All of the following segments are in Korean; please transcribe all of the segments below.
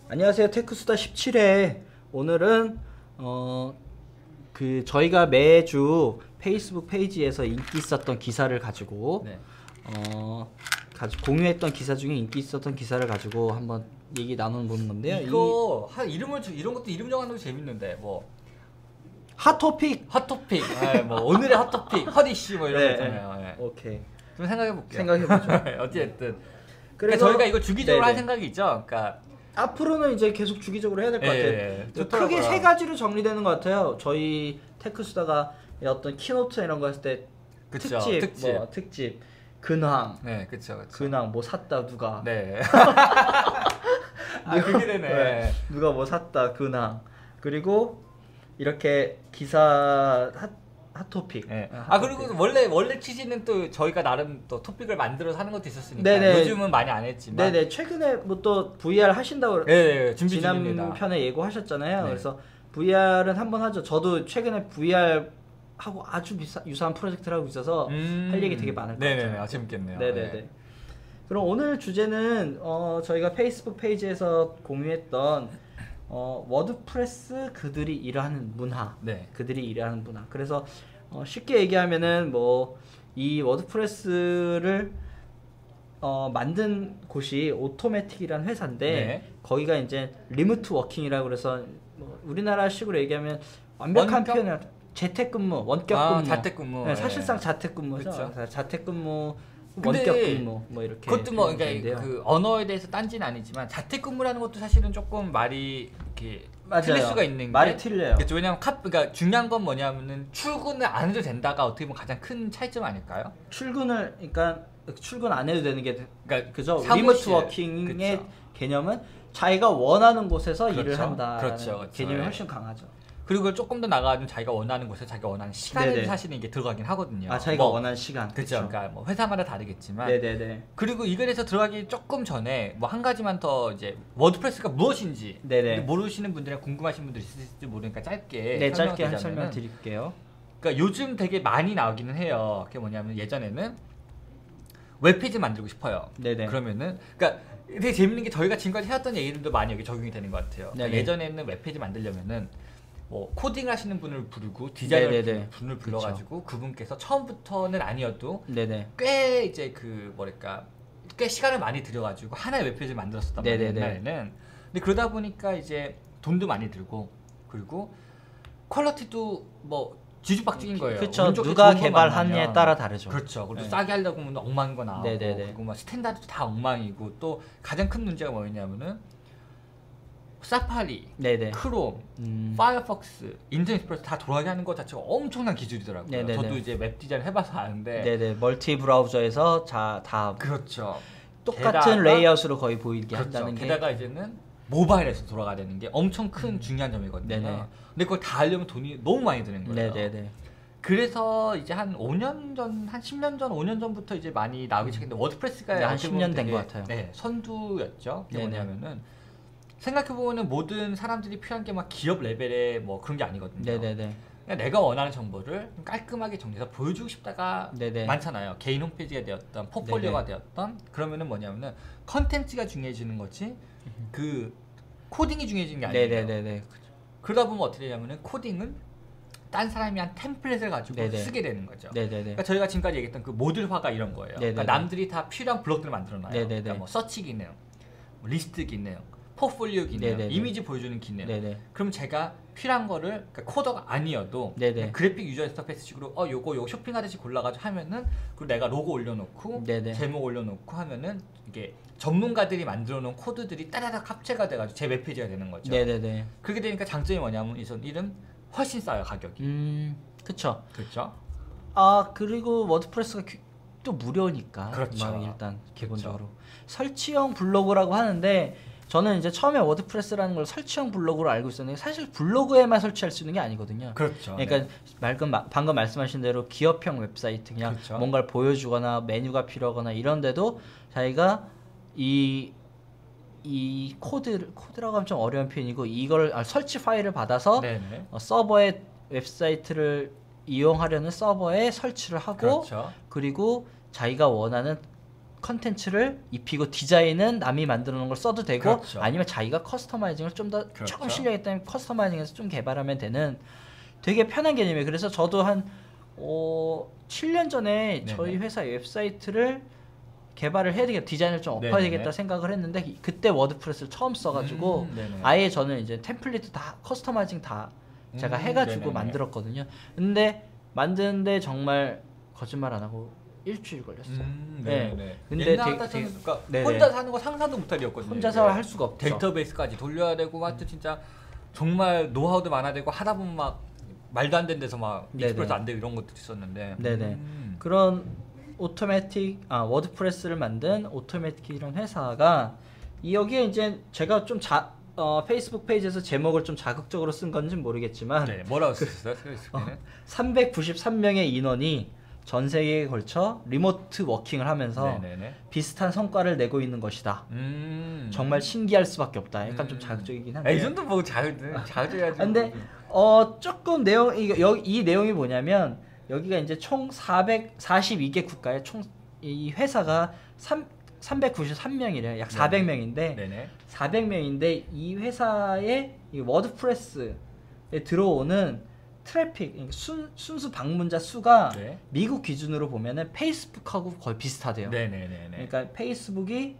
안녕하세요. 테크수다 17회. 오늘은 저희가 매주 페이스북 페이지에서 인기 있었던 기사를 가지고 네. 공유했던 기사 중에 인기 있었던 기사를 가지고 한번 얘기 나눠보는 건데요. 이거 이런 것도 이름 정하는 거 재밌는데 뭐 핫토픽. 뭐 오늘의 핫토픽 허디씨 뭐 이런 거 있잖아요. 네. 오케이. 좀 생각해 볼게요. 생각해보죠. 어쨌든 그래서 저희가 이거 주기적으로 네네. 할 생각이 있죠. 그러니까 앞으로는 이제 계속 주기적으로 해야 될 것 같아요. 크게 좋더라고요. 세 가지로 정리되는 것 같아요. 저희 테크수다가 어떤 키노트 이런 거 했을 때 그쵸, 특집, 근황, 네, 그쵸. 근황 뭐 샀다 누가, 네. 그게 되네. 네, 누가 뭐 샀다 근황, 그리고 이렇게 기사 핫토픽. 네. 핫토픽. 그리고 원래 취지는 또 저희가 나름 또 토픽을 만들어서 하는 것도 있었으니까 네네. 요즘은 많이 안 했지만 네네. 최근에 뭐 또 VR 하신다고 네, 준비 지난 중입니다. 편에 예고하셨잖아요. 네. 그래서 VR은 한번 하죠. 저도 최근에 VR 하고 아주 유사한 프로젝트를 하고 있어서 할 얘기 되게 많을 것 네네네. 같아요. 재밌겠네요. 네네네. 네. 그럼 오늘 주제는 저희가 페이스북 페이지에서 공유했던 워드프레스 그들이 일하는 문화. 네. 그들이 일하는 문화. 그래서 쉽게 얘기하면은 뭐 이 워드프레스를 만든 곳이 오토매틱이라는 회사인데 네. 거기가 이제 리모트 워킹이라고 그래서 뭐 우리나라식으로 얘기하면 완벽한 원격? 표현을 재택근무, 원격근무. 자택근무. 네, 네. 사실상 자택근무죠. 그쵸. 자택근무, 근데 원격근무 뭐 이렇게. 그것도 뭐 표현이 그러니까 되는데요. 그 언어에 대해서 딴지는 아니지만 자택근무라는 것도 사실은 조금 말이 이렇게 맞아요. 틀릴 수가 있는 말이 게 틀려요. 그렇죠. 왜냐면 그러니까 중요한 건 뭐냐면은 출근을 안 해도 된다가 어떻게 보면 가장 큰 차이점 아닐까요? 그러니까 출근 안 해도 되는 게 그러니까 그죠. 사무실. 리모트 워킹의 그쵸. 개념은 자기가 원하는 곳에서 일을 그렇죠. 한다라는 그렇죠. 개념이 예. 훨씬 강하죠. 그리고 그걸 조금 더 나가면 자기가 원하는 곳에 자기가 원하는 시간에 네네. 사실은 이게 들어가긴 하거든요. 아, 자기가 뭐, 원하는 시간. 그렇죠. 그러니까 뭐 회사마다 다르겠지만 네네네. 그리고 이 글에서 들어가기 조금 전에 뭐 한 가지만 더 이제 워드프레스가 무엇인지 네네. 모르시는 분들이나 궁금하신 분들이 있을지 모르니까 짧게 네, 짧게 한 설명드리자면은 설명 드릴게요. 그러니까 요즘 되게 많이 나오기는 해요. 그게 뭐냐면 예전에는 웹페이지 만들고 싶어요. 네네. 그러면은 그러니까 되게 재밌는 게 저희가 지금까지 해왔던 얘기들도 많이 여기 적용이 되는 것 같아요. 그러니까 네네. 예전에는 웹페이지 만들려면은 뭐 코딩 하시는 분을 부르고 디자이너 네네네. 분을 불러가지고 그분께서 처음부터는 아니어도 네네. 꽤 이제 그 뭐랄까 꽤 시간을 많이 들여가지고 하나의 웹페이지를 만들었었단 말이에요. 네네네. 옛날에는. 근데 그러다 보니까 이제 돈도 많이 들고 그리고 퀄리티도 뭐 뒤죽박죽인 거예요. 그쵸. 운 좋게 누가 좋은 거 개발하느냐에 만나면. 따라 다르죠. 그렇죠. 그리고 네. 싸게 하려고 하면 엉망인 거 나오고 네네네. 그리고 막 스탠다드도 다 엉망이고 또 가장 큰 문제가 뭐였냐면은 사파리, 네네. 크롬, 파이어폭스, 인터넷 익스플로러 다 돌아가게 하는 것 자체가 엄청난 기술이더라고요. 네네네. 저도 이제 웹 디자인 해봐서 아는데 네네. 멀티 브라우저에서 다 그렇죠. 똑같은 게다가- 레이아웃으로 거의 보이게 그렇죠. 한다는 게. 게다가 이제는 모바일에서 돌아가야 되는 게 엄청 큰 중요한 점이거든요. 네네. 근데 그걸 다 하려면 돈이 너무 많이 드는 거예요. 네네네. 그래서 이제 한 5년 전, 한 10년 전, 5년 전부터 이제 많이 나오기 시작했는데 워드프레스가 네, 한 어떻게 10년 보면 된 되게, 것 같아요. 네, 선두였죠. 그게 네네. 뭐냐면은 생각해보면은 모든 사람들이 필요한 게 막 기업 레벨의 뭐 그런 게 아니거든요. 네네네. 그냥 내가 원하는 정보를 깔끔하게 정리해서 보여주고 싶다가 네네. 많잖아요. 개인 홈페이지가 되었던 포폴리오가 되었던 그러면은 뭐냐면은 컨텐츠가 중요해지는 거지 그 코딩이 중요해지는 게 아니에요. 네네네네. 그러다 보면 어떻게 되냐면은 코딩은 딴 사람이 한 템플릿을 가지고 네네. 쓰게 되는 거죠. 네네네. 그러니까 저희가 지금까지 얘기했던 그 모듈화가 이런 거예요. 그러니까 네네네. 남들이 다 필요한 블록들을 만들어놔요. 네네네. 그러니까 뭐 서치 기능, 뭐 리스트 기능, 포폴리오 기능, 네네네. 이미지 보여주는 기능. 네네. 그럼 제가 필요한 거를 그러니까 코더가 아니어도 네네. 그냥 그래픽 유저 인터페이스식으로 요거 쇼핑하듯이 골라가지고 하면은 그리고 내가 로고 올려놓고 네네. 제목 올려놓고 하면은 이게 전문가들이 만들어놓은 코드들이 따다닥 합체가 돼가지고 제 웹페이지가 되는 거죠. 네네네. 그렇게 되니까 장점이 뭐냐면 우선 일은 훨씬 싸요 가격이. 그쵸. 그렇죠. 아, 그리고 워드프레스가 또 무료니까. 그렇죠. 막 일단 기본적으로. 설치형 블로그라고 하는데 저는 이제 처음에 워드프레스라는 걸 설치형 블로그로 알고 있었는데 사실 블로그에만 설치할 수 있는 게 아니거든요. 그렇죠. 그러니까 방금 말씀하신 대로 기업형 웹사이트 그냥 그렇죠. 뭔가를 보여주거나 메뉴가 필요하거나 이런데도 자기가 이 코드라고 하면 좀 어려운 표현이고 이걸 설치 파일을 받아서 네네. 서버에 웹사이트를 이용하려는 서버에 설치를 하고 그렇죠. 그리고 자기가 원하는 컨텐츠를 입히고 디자인은 남이 만들어 놓은 걸 써도 되고 그렇죠. 아니면 자기가 커스터마이징을 좀 더 그렇죠. 조금 실력이 있다면 커스터마이징해서 좀 개발하면 되는 되게 편한 개념이에요. 그래서 저도 한 7년 전에 네네. 저희 회사 웹사이트를 개발을 해야 되겠다, 디자인을 좀 엎어야 네네네. 되겠다 생각을 했는데 그때 워드프레스를 처음 써가지고 네네. 아예 저는 이제 템플릿 다 커스터마이징 다 제가 해가지고 네네네. 만들었거든요. 근데 만드는데 정말 거짓말 안 하고 일주일 걸렸어요. 네. 네. 근데 근데 옛날 되게- 같은 그러니까 네네. 혼자 사는 거 상상도 못할 일이었거든요. 혼자서 이게. 할 수가 없죠. 데이터베이스까지 돌려야 되고 하여튼 진짜 정말 노하우도 많아야 되고 하다 보면 막 말도 안 되는 데서 막 네네. 익스프레스 안 되고 이런 것도 있었는데. 네네. 그런 워드프레스를 만든 오토매틱 이런 회사가 여기에 이제 제가 좀 페이스북 페이지에서 제목을 좀 자극적으로 쓴 건지는 모르겠지만 네. 뭐라고 쓰셨어요? 페이스북에는? 393명의 인원이 전 세계에 걸쳐 리모트 워킹을 하면서 네네네. 비슷한 성과를 내고 있는 것이다. 정말 신기할 수밖에 없다. 약간 좀 자극적이긴 한데. 이 정도 뭐 자극해야지. 근데 조금 이 내용이 뭐냐면 여기가 이제 총 442개 국가의 총 이 회사가 393명이래요. 약 400명인데 네네. 400명인데 이 회사의 이 워드프레스에 들어오는 트래픽 순수 방문자 수가 네. 미국 기준으로 보면은 페이스북하고 거의 비슷하대요. 네네네. 그러니까 페이스북이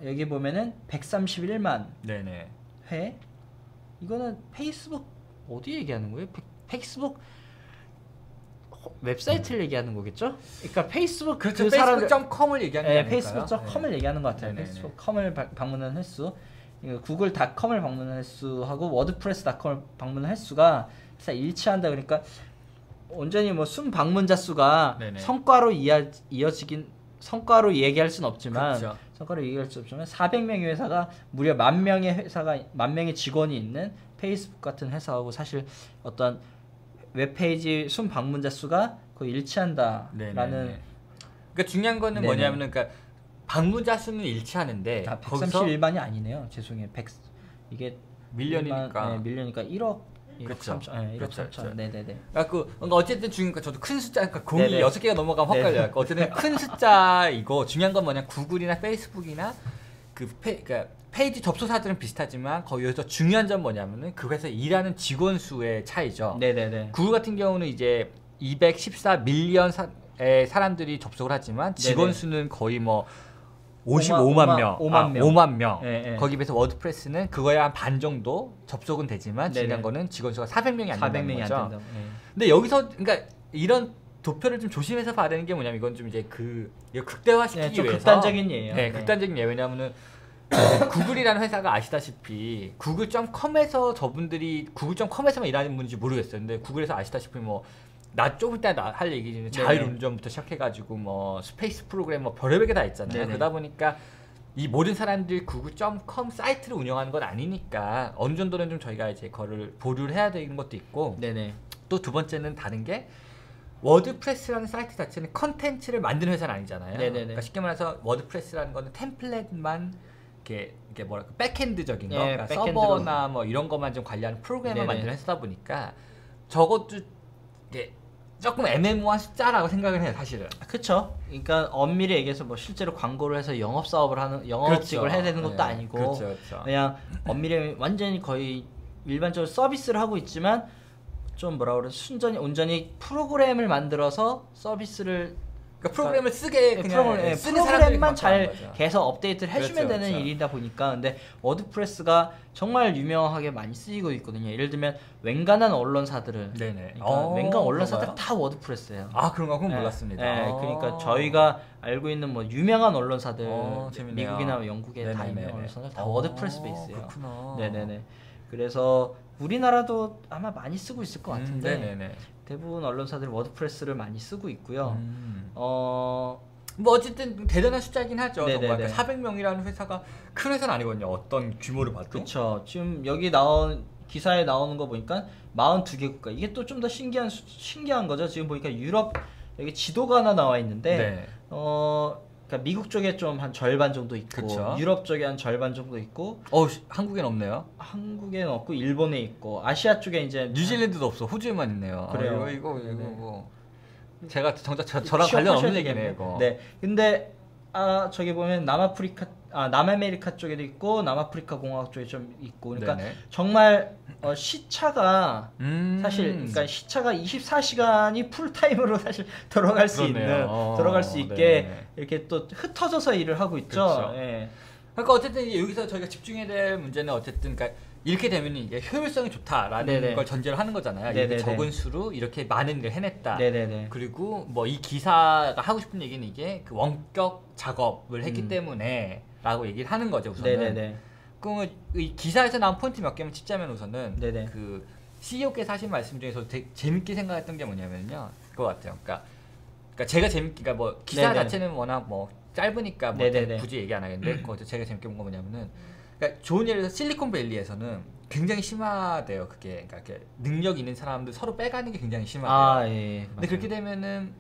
여기 보면은 131만 네네. 회. 이거는 페이스북 어디 얘기하는 거예요? 페이스북 웹사이트를 얘기하는 거겠죠? 그러니까 페이스북 그렇죠. 그 사람들 페이스북.com을 얘기하는 게 네, 아닐까요? 페이스북.com을 얘기하는 것 같아요. 네네네. 페이스북.com을 방문하는 횟수, 구글.com을 방문하는 횟수하고 워드프레스.com을 방문하는 횟수가 사실 일치한다. 그러니까 온전히 뭐 순 방문자 수가 네네. 성과로 성과로 얘기할 수는 없지만 그렇죠. 성과로 얘기할 수 없지만 400명의 회사가 무려 10,000명의 직원이 있는 페이스북 같은 회사하고 사실 어떤 웹페이지 순 방문자 수가 거의 일치한다라는. 네네네. 그러니까 중요한 거는 네네. 뭐냐면은 그러니까 방문자 수는 일치하는데 131만이 아니네요. 죄송해요. 이게 밀리언이니까. 밀리언이니까 1억 그렇죠. 3천. 네, 1억 그렇죠, 3천. 그렇죠. 네네네. 그러니까 어쨌든 중요한 건 저도 큰 숫자, 그러니까 공이 네네. 6개가 넘어가면 헛갈려요. 그러니까 어쨌든 큰 숫자이고 중요한 건 뭐냐, 구글이나 페이스북이나 그러니까 페이지 접속사들은 비슷하지만 거기에서 중요한 점 뭐냐면은 그 회사 일하는 직원 수의 차이죠. 네네네. 구글 같은 경우는 이제 214 밀리언 사람들이 접속을 하지만 직원 네네. 수는 거의 뭐 55만 명, 5만 명. 네, 네. 거기 비해서 워드프레스는 그거에 한 반 정도 접속은 되지만 네네. 중요한 거는 직원 수가 400명이 안 된다는 400명이 거죠. 안 된다. 네. 근데 여기서 그러니까 이런 도표를 좀 조심해서 봐야 되는 게 뭐냐면 이건 좀 이제 이거 극대화시키기 네, 좀 위해서 극단적인 예예요. 네, 극단적인 예. 왜냐하면은 구글이라는 회사가 아시다시피 구글.com에서 저분들이 구글.com에서만 일하는 분인지 모르겠어요. 근데 구글에서 아시다시피 뭐 나 좀 이따 할 얘기는 자율운전부터 시작해가지고 뭐 스페이스 프로그램 뭐 별의별 게 다 있잖아요. 네네. 그러다 보니까 이 모든 사람들이 구글.com 사이트를 운영하는 건 아니니까 어느 정도는 좀 저희가 이제 그거를 보류를 해야 되는 것도 있고 네네. 또 두 번째는 다른 게 워드프레스라는 사이트 자체는 컨텐츠를 만드는 회사는 아니잖아요. 네네네. 그러니까 쉽게 말해서 워드프레스라는 거는 템플릿만 이렇게 뭐랄까 백핸드적인 거, 예, 그러니까 백핸드로. 서버나 뭐 이런 것만 좀 관리하는 프로그램을 네네. 만드는 회사다 보니까 저것도 이게 조금 애매모호한 숫자라고 생각을 해요, 사실은. 그렇죠. 그러니까 엄밀히 얘기해서 뭐 실제로 광고를 해서 영업직을 해야 되는 것도 네, 아니고 그렇죠, 그렇죠. 그냥 엄밀히 완전히 거의 일반적으로 서비스를 하고 있지만 좀 뭐라 그래 온전히 프로그램을 만들어서 서비스를 그러니까 프로그램을 쓰게 그냥 프로그램, 쓰는 사람들이 프로그램만 잘 그만큼 하는 거죠. 계속 업데이트를 해주면 그렇죠, 되는 그렇죠. 일이다 보니까 근데 워드프레스가 정말 유명하게 많이 쓰이고 있거든요. 예를 들면 웬간한 언론사들은 네네. 그러니까 웬간 언론사들 그런가요? 다 워드프레스예요. 아 그런가? 그건 네, 몰랐습니다. 네, 그러니까 저희가 알고 있는 뭐 유명한 언론사들 재밌네요. 미국이나 영국에 다 네네네네. 있는 언론사들 다 워드프레스 베이스예요. 그렇구나. 네네네. 그래서 우리나라도 아마 많이 쓰고 있을 것 같은데 네네네. 대부분 언론사들이 워드프레스를 많이 쓰고 있고요. 뭐 어쨌든 대단한 숫자긴 하죠. 네네네. 정말 400명이라는 회사가 큰 회사는 아니거든요. 어떤 규모를 봐도. 그렇죠. 지금 여기 기사에 나오는 거 보니까 42개 국가. 이게 또 좀 더 신기한 거죠. 지금 보니까 유럽 여기 지도가 하나 나와 있는데 네. 그러니까 미국 쪽에 좀 한 절반 정도 있고 그쵸. 유럽 쪽에 한 절반 정도 있고 한국엔 없네요. 한국에는 없고 일본에 있고 아시아 쪽에 이제 뉴질랜드도 없어. 호주에만 있네요. 그래요. 이거 네네. 뭐 제가 정작 저랑 관련 없는 얘기네요. 이거. 네. 근데 저기 보면 남아메리카 쪽에도 있고 남아프리카 공화국 쪽에 좀 있고 그러니까 네네. 정말 시차가 사실 그러니까 시차가 24시간이 풀타임으로 사실 들어갈 수 있는 들어갈 수 있게 네네. 이렇게 또 흩어져서 일을 하고 있죠. 그렇죠. 예. 그러니까 어쨌든 이제 여기서 저희가 집중해야 될 문제는 어쨌든 그러니까 이렇게 되면 이제 효율성이 좋다라는 네네. 걸 전제로 하는 거잖아요. 네네네. 이렇게 적은 수로 이렇게 많은 일을 해냈다. 네네네. 그리고 뭐 이 기사가 하고 싶은 얘기는 이게 그 원격 작업을 했기 때문에라고 얘기를 하는 거죠. 우선은. 네네네. 그럼 이 기사에서 나온 포인트 몇 개만 찝자면 우선은 네네. 그 CEO께서 하신 말씀 중에서 되게 재밌게 생각했던 게 뭐냐면요. 그거 같아요. 그러니까 제가 그러니까 뭐 기사 네네. 자체는 워낙 뭐 짧으니까 뭐 네네네. 굳이 얘기 안 하겠는데 거기서 제가 재밌게 본 거 뭐냐면은 그러니까 좋은 예를 들어서 실리콘밸리에서는 굉장히 심하대요. 그게 그러니까 이렇게 능력 있는 사람들 서로 빼가는 게 굉장히 심하대요. 예. 근데 그렇게 되면은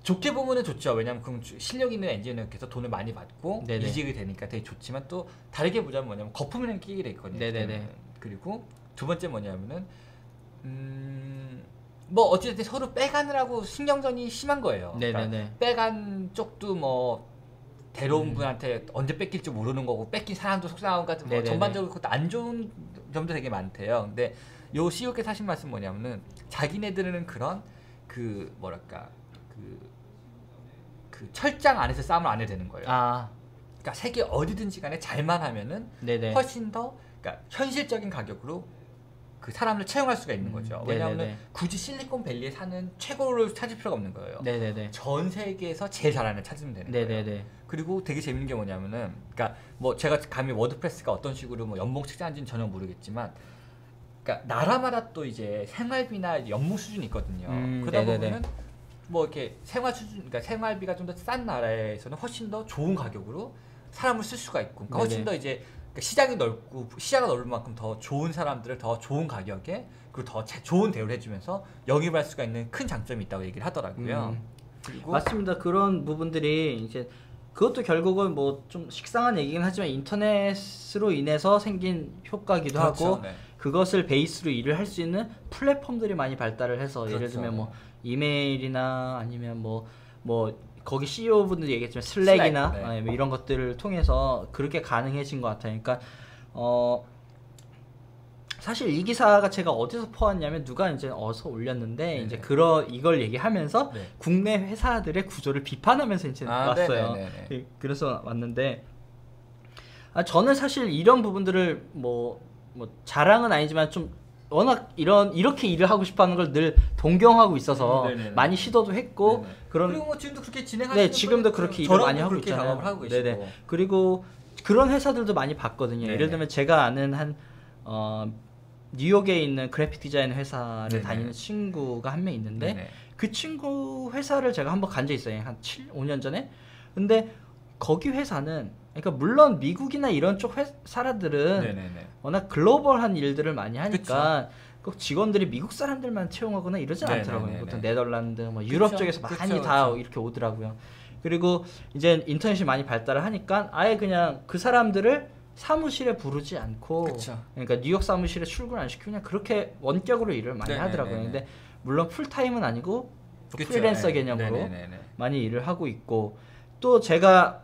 좋게 보면은 좋죠. 왜냐면 그럼 실력 있는 엔지니어께서 돈을 많이 받고 네네. 이직이 되니까 되게 좋지만 또 다르게 보자면 뭐냐면 거품이라는 끼게 돼 있거든요. 네네네. 그리고 두 번째 뭐냐면은 뭐 어쨌든 서로 빼가느라고 신경전이 심한 거예요. 네네네. 그러니까 빼간 쪽도 뭐 데려온 분한테 언제 뺏길지 모르는 거고 뺏긴 사람도 속상하고 같은 뭐 네네네. 전반적으로 그것도 안 좋은 점도 되게 많대요. 근데 요 CEO께서 하신 말씀 뭐냐면은 자기네들은 그런 그 뭐랄까 그 철장 안에서 싸움을 안 해도 되는 거예요. 그러니까 세계 어디든지 간에 잘만 하면은 네네. 훨씬 더 그러니까 현실적인 가격으로 그 사람을 채용할 수가 있는 거죠. 왜냐하면 네네네. 굳이 실리콘밸리에 사는 최고를 찾을 필요가 없는 거예요. 네네네. 전 세계에서 제일 잘하는 애 찾으면 되는 거예요. 네네네. 그리고 되게 재밌는 게 뭐냐면은 그러니까 뭐 제가 감히 워드프레스가 어떤 식으로 뭐 연봉 측정하는지는 전혀 모르겠지만 그러니까 나라마다 또 이제 생활비나 연봉 수준이 있거든요. 그러다 네네네. 보면은 뭐 이렇게 생활 수준 그러니까 생활비가 좀 더 싼 나라에서는 훨씬 더 좋은 가격으로 사람을 쓸 수가 있고 그러니까 훨씬 네네. 더 이제 그러니까 시장이 넓고 시야가 넓을 만큼 더 좋은 사람들을 더 좋은 가격에 그리고 더 좋은 대우를 해주면서 영입할 수가 있는 큰 장점이 있다고 얘기를 하더라고요. 그리고 맞습니다. 그런 부분들이 이제 그것도 결국은 뭐 좀 식상한 얘기긴 하지만 인터넷으로 인해서 생긴 효과기도 그렇죠. 하고 네. 그것을 베이스로 일을 할 수 있는 플랫폼들이 많이 발달을 해서 예를 그렇죠. 들면 뭐 이메일이나 아니면 뭐 거기 CEO 분들이 얘기했지만 슬랙이나 슬랙, 네. 뭐 이런 것들을 통해서 그렇게 가능해진 것 같아요. 그러니까 사실 이 기사가 제가 어디서 퍼왔냐면 누가 이제 어서 올렸는데 네네. 이제 이걸 얘기하면서 네. 국내 회사들의 구조를 비판하면서 이제 왔어요. 네네네네. 그래서 왔는데 저는 사실 이런 부분들을 뭐 자랑은 아니지만 좀 워낙 이렇게 일을 하고 싶어하는 걸 늘 동경하고 있어서 네네네. 많이 시도도 했고 네네. 그런 그리고 뭐 지금도 그렇게 진행하시는 네 지금도 그렇게 일을 많이 하고 있잖아요. 작업을 하고 계시고. 네네. 그리고 그런 회사들도 많이 봤거든요. 네네. 예를 들면 제가 아는 한 뉴욕에 있는 그래픽 디자인 회사를 네네. 다니는 친구가 한 명 있는데 네네. 그 친구 회사를 제가 한번 간 적 있어요. 한 5년 전에. 근데 거기 회사는 그러니까 물론 미국이나 이런 쪽 회사들은 네네네. 워낙 글로벌한 일들을 많이 하니까 꼭 직원들이 미국 사람들만 채용하거나 이러진 네네네네. 않더라고요. 보통 네덜란드, 뭐 유럽 그쵸. 쪽에서 많이 그쵸, 다 그쵸. 이렇게 오더라고요. 그리고 이제 인터넷이 많이 발달을 하니까 아예 그냥 그 사람들을 사무실에 부르지 않고 그쵸. 그러니까 뉴욕 사무실에 출근 안 시키고 그냥 그렇게 원격으로 일을 많이 네네네네. 하더라고요. 근데 물론 풀타임은 아니고 그쵸. 프리랜서 네. 개념으로 네네네네. 많이 일을 하고 있고 또 제가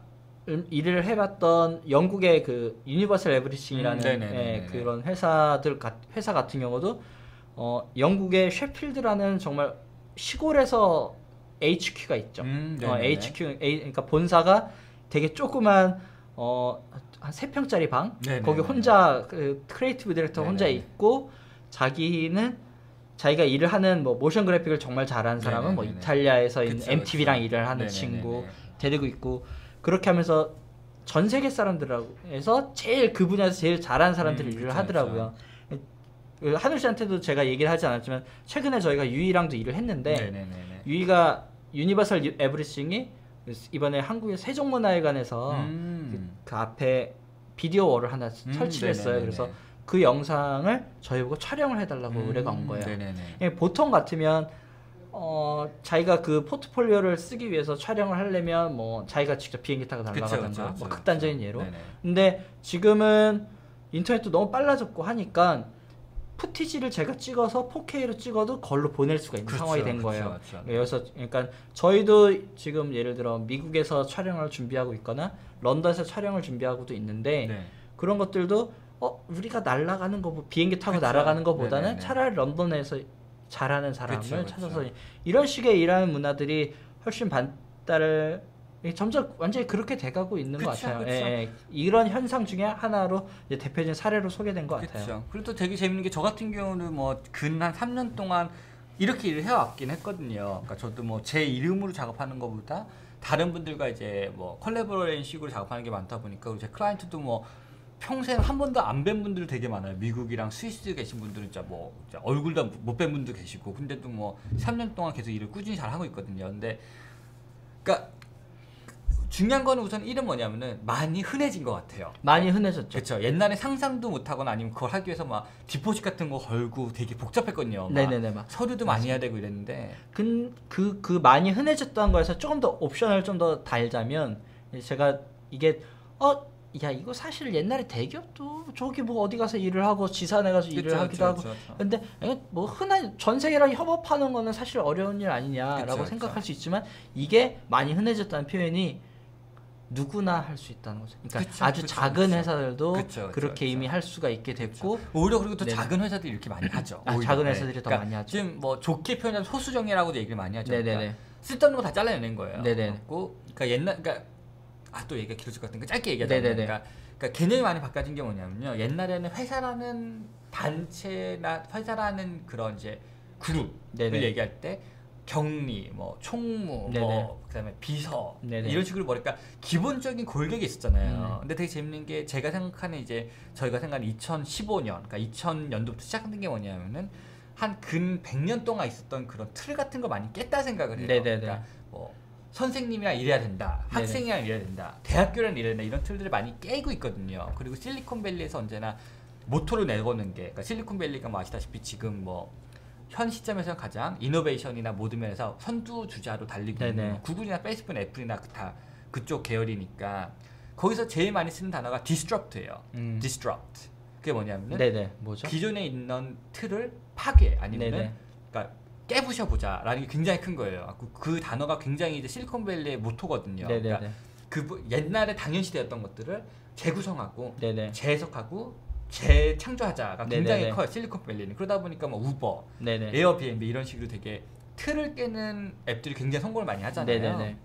일을 해봤던 영국의 그 유니버설 에브리싱이라는 네네네네. 그런 회사 같은 경우도 영국의 셰필드라는 정말 시골에서 HQ가 있죠. 네네네. 그러니까 본사가 되게 조그만 한 3평짜리 방 네네네. 거기 혼자 그 크리에이티브 디렉터 혼자 네네네. 있고 자기가 일을 하는 뭐 모션 그래픽을 정말 잘하는 사람은 뭐 네네네네. 이탈리아에서 있는 그쵸, MTV랑 그쵸. 일을 하는 네네네네. 친구 데리고 있고 그렇게 하면서 전 세계 사람들에서 제일 그 분야에서 제일 잘하는 사람들이 일을 그쵸, 하더라고요. 하늘 씨한테도 제가 얘기를 하지 않았지만 최근에 저희가 유이랑도 일을 했는데 네네네네. 유이가 유니버설 에브리싱이 이번에 한국의 세종문화회관에서 그 앞에 비디오 월을 하나 설치를 했어요. 네네네네. 그래서 그 영상을 저희 보고 촬영을 해달라고 의뢰가 온 거예요. 네네네. 보통 같으면 자기가 그 포트폴리오를 쓰기 위해서 촬영을 하려면 뭐 자기가 직접 비행기 타고 날아가든가 뭐 극단적인 예로. 네네. 근데 지금은 인터넷도 너무 빨라졌고 하니까 푸티지를 제가 찍어서 4K로 찍어도 걸로 보낼 수가 있는 그렇죠, 상황이 된 그렇죠, 거예요. 그렇죠. 그래서 그러니까 저희도 지금 예를 들어 미국에서 촬영을 준비하고 있거나 런던에서 촬영을 준비하고도 있는데 네. 그런 것들도 우리가 날아가는 거 비행기 타고 그쵸. 날아가는 것보다는 네네네. 차라리 런던에서 잘하는 사람을 그쵸. 찾아서 이런 식의 일하는 문화들이 훨씬 발달을 점점 완전히 그렇게 돼가고 있는 것 그쵸, 같아요. 그쵸. 예. 이런 현상 중에 하나로 이제 대표적인 사례로 소개된 것 같아요. 그렇죠. 그리고 또 되게 재밌는 게 저 같은 경우는 뭐 근 한 3년 동안 이렇게 일을 해왔긴 했거든요. 그러니까 저도 뭐 제 이름으로 작업하는 것보다 다른 분들과 이제 뭐 컬래버레이션식으로 작업하는 게 많다 보니까 제 클라이언트도 뭐 평생 한 번도 안 뵌 분들 되게 많아요. 미국이랑 스위스 계신 분들은 진짜 뭐 진짜 얼굴도 못 뵌 분도 계시고, 근데도 뭐 3년 동안 계속 일을 꾸준히 잘 하고 있거든요. 근데 그러니까 중요한 거는 우선 일은 뭐냐면은 많이 흔해진 것 같아요. 많이 흔해졌죠. 그렇죠. 옛날에 상상도 못하거나 아니면 그걸 하기 위해서 막 디포짓 같은 거 걸고 되게 복잡했거든요. 막 네네네. 막. 서류도 많이 해야 되고 이랬는데. 그 많이 흔해졌다는 거에서 조금 더 옵션을 좀 더 달자면 제가 이게 야 이거 사실 옛날에 대기업도 저기 뭐 어디 가서 일을 하고 지사내 가서 일을 그쵸, 하기도 하고 그쵸. 근데 뭐 흔한 전 세계랑 협업하는 거는 사실 어려운 일 아니냐라고 그쵸. 생각할 수 있지만 이게 많이 흔해졌다는 표현이 누구나 할 수 있다는 거죠. 그러니까 그쵸, 아주 그쵸, 작은 그쵸. 회사들도 그쵸, 그렇게 이미 할 수가 있게 됐고 오히려 그리고 또 네네. 작은 회사들이 이렇게 많이 하죠. 오히려. 작은 회사들이 더 그러니까 많이 하죠. 지금 뭐 좋게 표현하면 소수정예라고도 얘기를 많이 하죠. 네네네. 그러니까 쓸데없는 거 다 잘라내는 거예요. 네네. 그러니까 옛날 또 얘기가 길어질 것 같으니까 짧게 얘기하자면 네네네. 그러니까 개념이 많이 바꿔진 게 뭐냐면요. 옛날에는 회사라는 단체나 회사라는 그런 이제 그룹을 네네. 얘기할 때 경리, 뭐 총무, 네네. 뭐 그다음에 비서 네네. 이런 식으로 뭐랄까 기본적인 골격이 있었잖아요. 음. 근데 되게 재밌는 게 제가 생각하는 이제 저희가 생각하는 2015년, 그러니까 2000년도부터 시작된 게 뭐냐면은 한 근 100년 동안 있었던 그런 틀 같은 거 많이 깼다 생각을 해요. 네네네. 그러니까 뭐 선생님이랑 일해야 된다, 네네. 학생이랑 일해야 된다, 대학교랑 일해야 된다 이런 틀들을 많이 깨고 있거든요. 그리고 실리콘밸리에서 언제나 모토를 내거는 게, 그러니까 실리콘밸리가 뭐 아시다시피 지금 뭐 현 시점에서 가장 이노베이션이나 모든 면에서 선두주자로 달리고 있는 네네. 구글이나 페이스북이나 애플이나 다 그쪽 계열이니까 거기서 제일 많이 쓰는 단어가 disrupt예요. disrupt. 그게 뭐냐면은 네네. 뭐죠? 기존에 있는 틀을 파괴 아니면은 네네. 그러니까 깨부셔 보자라는 게 굉장히 큰 거예요. 그 단어가 굉장히 이제 실리콘밸리의 모토거든요. 네네네. 그러니까 그 옛날에 당연시되었던 것들을 재구성하고 네네. 재해석하고 재창조하자가 굉장히 네네네. 커요. 실리콘밸리는. 그러다 보니까 뭐 우버, 네네. 에어비앤비 이런 식으로 되게 틀을 깨는 앱들이 굉장히 성공을 많이 하잖아요. 네네네.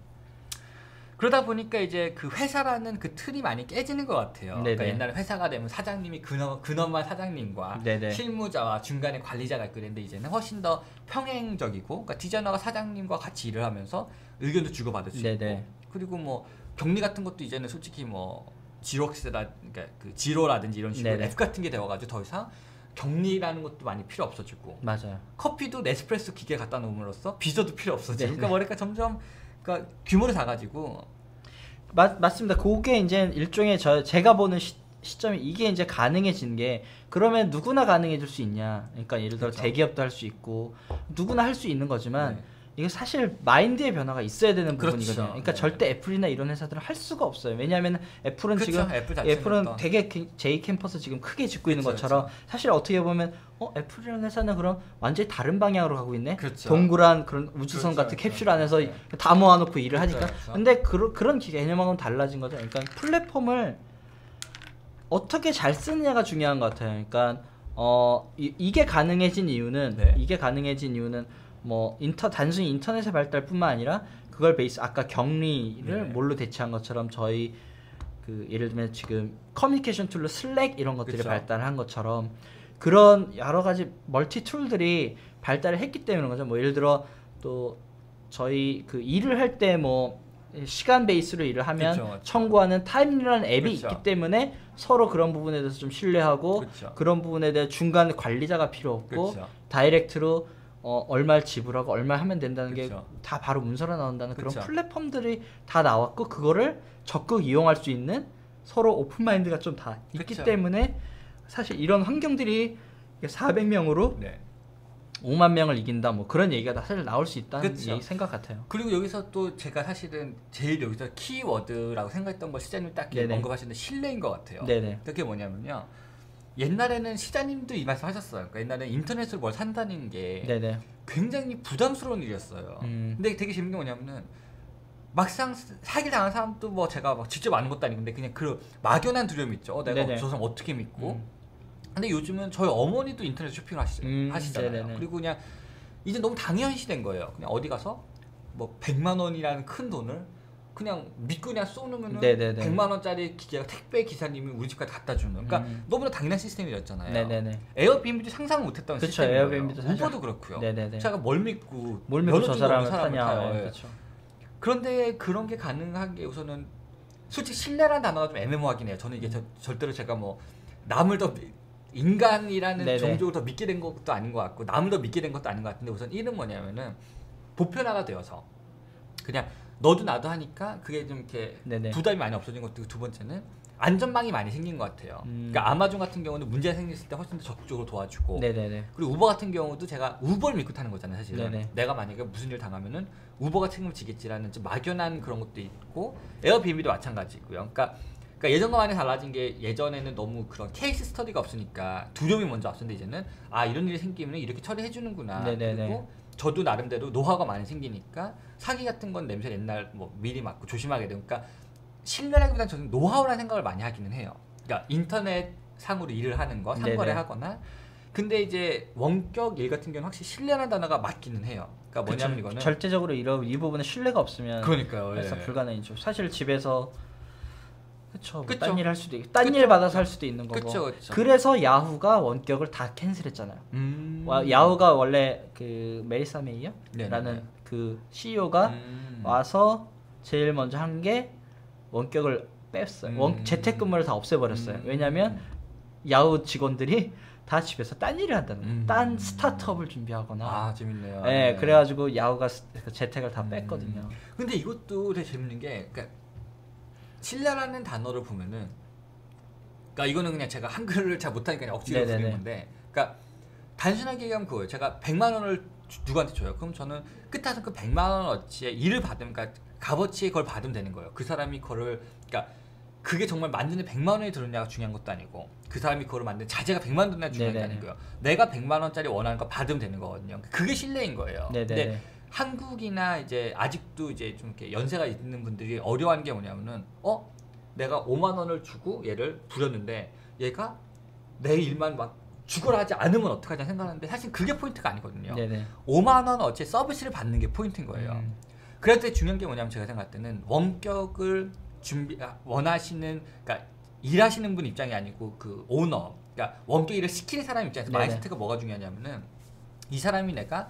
그러다 보니까 이제 그 회사라는 그 틀이 많이 깨지는 것 같아요. 그러니까 네네. 옛날에 회사가 되면 사장님이 근엄한 사장님과 네네. 실무자와 중간에 관리자가 있고 그랬는데 이제는 훨씬 더 평행적이고, 그러니까 디자이너가 사장님과 같이 일을 하면서 의견도 주고받을 수 네네. 있고, 그리고 뭐 격리 같은 것도 이제는 솔직히 뭐 그러니까 그 지로라든지 이런 식으로 네네. 앱 같은 게 되어가지고 더 이상 격리라는 것도 많이 필요 없어지고, 맞아요. 커피도 네스프레소 기계 갖다 놓음으로써 비서도 필요 없어지고, 네네. 그러니까 뭐랄까 점점 그러니까 규모를 작아지고. 맞습니다. 그게 이제 일종의 제가 보는 시점이 이게 이제 가능해진 게 그러면 누구나 가능해질 수 있냐? 그러니까 예를 들어 그렇죠. 대기업도 할 수 있고 누구나 할 수 있는 거지만 네. 이게 사실 마인드의 변화가 있어야 되는 그렇죠. 부분이거든요. 그러니까 네. 절대 애플이나 이런 회사들은 할 수가 없어요. 왜냐하면 애플은 그쵸, 지금 애플 자체는 또. 되게 J 캠퍼스 지금 크게 짓고 있는 그쵸, 것처럼 사실 어떻게 보면 애플이라는 회사는 그럼 완전히 다른 방향으로 가고 있네. 그렇죠. 동그란 그런 우주선 그렇죠, 같은 그렇죠. 캡슐 안에서 네. 다 모아놓고 일을 하니까. 그렇죠. 근데 그런 개념하고는 달라진 거죠. 그러니까 플랫폼을 어떻게 잘 쓰느냐가 중요한 것 같아요. 그러니까 이게 가능해진 이유는 네. 뭐 단순히 인터넷의 발달뿐만 아니라 그걸 베이스 아까 격리를 네. 뭘로 대체한 것처럼 저희 그 예를 들면 지금 커뮤니케이션 툴로 슬랙 이런 것들이 그쵸. 발달한 것처럼 그런 여러 가지 멀티 툴들이 발달을 했기 때문인 거죠. 뭐 예를 들어 또 저희 그 일을 할 때 뭐 시간 베이스로 일을 하면 그쵸, 그쵸. 청구하는 타임이라는 앱이 그쵸. 있기 때문에 서로 그런 부분에 대해서 좀 신뢰하고 그쵸. 그런 부분에 대해 중간 관리자가 필요 없고 그쵸. 다이렉트로 얼마를 지불하고 얼마 하면 된다는 게 그쵸. 다 바로 문서로 나온다는 그런 그쵸. 플랫폼들이 다 나왔고 그거를 적극 이용할 수 있는 서로 오픈 마인드가 좀 다 있기 그쵸. 때문에 사실 이런 환경들이 400명으로 네. 5만 명을 이긴다 뭐 그런 얘기가 사실 나올 수 있다는 그쵸. 생각 같아요. 그리고 여기서 또 제가 사실은 제일 여기서 키워드라고 생각했던 걸 시장님 딱 네네. 언급하시는데 신뢰인 것 같아요. 네네. 그게 뭐냐면요. 옛날에는 시장님도 이 말씀 하셨어요. 그러니까 옛날에 인터넷으로 뭘 산다는 게 네네. 굉장히 부담스러운 일이었어요. 근데 되게 재밌는 게 뭐냐면은 막상 사기 당한 사람도 뭐 제가 막 직접 아는 것도 아니고 근데 그냥 그 막연한 두려움이 있죠. 내가 네네. 저 사람 어떻게 믿고. 근데 요즘은 저희 어머니도 인터넷 쇼핑을 하시잖아요. 네네네. 그리고 그냥 이제 너무 당연시된 거예요. 그냥 어디 가서 뭐 100만 원이라는 큰 돈을 그냥 믿고 그냥 쏘놓으면 네네네. 100만 원짜리 기계가 택배 기사님이 우리 집까지 갖다 주는. 그러니까 너무나 당연한 시스템이었잖아요. 네네네. 에어비앤비도 상상을 못했던 그쵸, 시스템이에요. 에어비앤비도 사실- 우버도 그렇고요. 네네네. 제가 뭘 믿고 저 사람을 타냐. 타냐. 예. 그렇죠. 그런데 그런 게 가능한 게 우선은 솔직히 신뢰라는 단어가 좀 애매모하긴 해요. 저는 이게 절대로 제가 뭐 남을 더 인간이라는 네네. 종족을 더 믿게 된 것도 아닌 것 같고 남을 더 믿게 된 것도 아닌 것 같은데 우선 일은 뭐냐면은 보편화가 되어서 그냥 너도 나도 하니까 그게 좀 이렇게 네네. 부담이 많이 없어진 것도 있고 두 번째는 안전망이 많이 생긴 것 같아요. 그러니까 아마존 같은 경우는 문제가 생겼을 때 훨씬 더 적극적으로 도와주고 네네네. 그리고 우버 같은 경우도 제가 우버를 믿고 타는 거잖아요 사실은. 네네. 내가 만약에 무슨 일 당하면은 우버가 책임을 지겠지라는 좀 막연한 그런 것도 있고 에어비앤비도 마찬가지고요. 그러니까 예전과 많이 달라진 게 예전에는 너무 그런 케이스 스터디가 없으니까 두려움이 먼저 앞섰는데 이제는 아 이런 일이 생기면 이렇게 처리해 주는구나. 네네네. 그리고 저도 나름대로 노하우가 많이 생기니까 사기 같은 건 냄새 옛날 뭐 미리 맞고 조심하게 되고 그러니까 신뢰라기보다는 저는 노하우라는 생각을 많이 하기는 해요. 그러니까 인터넷 상으로 일을 하는 거 상거래 하거나 근데 이제 원격 일 같은 경우는 확실히 신뢰라는 단어가 맞기는 해요. 그러니까 뭐냐면 이거는 절대적으로 이 부분에 신뢰가 없으면 그러니까요. 해서 예. 불가능이죠. 사실 집에서 그쵸. 그쵸. 딴 일 할 수도 있고 딴 그쵸. 일 받아서 할 수도 있는 거고. 그쵸, 그쵸. 그래서 야후가 원격을 다 캔슬했잖아요. 야후가 원래 그 메리사 메이어라는 네네네. 그 CEO가 와서 제일 먼저 한 게 원격을 뺐어요. 재택근무를 다 없애버렸어요. 왜냐하면 야후 직원들이 다 집에서 딴 일을 한다는 거예요. 딴 스타트업을 준비하거나. 아 재밌네요. 네, 그래가지고 야후가 재택을 다 뺐거든요. 근데 이것도 되게 재밌는 게 그러니까 신뢰라는 단어를 보면은 그러니까 이거는 그냥 제가 한글을 잘 못하니까 그냥 억지로 부린 건데 그러니까 단순하게 얘기하면 그거예요. 제가 100만 원을 누구한테 줘요. 그럼 저는 끝에서 그 100만 원어치의 일을 받으면 그러니까 값어치에 그걸 받으면 되는 거예요. 그 사람이 그거를 그러니까 그게 정말 만드는 100만 원이 들었냐가 중요한 것도 아니고 그 사람이 그거를 만든 자재가 100만 원 들었냐가 중요한 게 아니고요. 내가 100만 원짜리 원하는 거 받으면 되는 거거든요. 그게 신뢰인 거예요. 근데 한국이나 이제 아직도 이제 좀 이렇게 연세가 있는 분들이 어려워하는 게 뭐냐면은 내가 5만 원을 주고 얘를 부렸는데 얘가 내 일만 막 죽어라 하지 않으면 어떡하냐 생각하는데 사실 그게 포인트가 아니거든요. 5만 원 어치 서비스를 받는 게 포인트인 거예요. 그럴 때 중요한 게 뭐냐면 제가 생각할 때는 원격을 원하시는 그러니까 일하시는 분 입장이 아니고 그 오너 그러니까 원격 일을 시키는 사람 입장에서 마인드세트가 뭐가 중요하냐면은 이 사람이 내가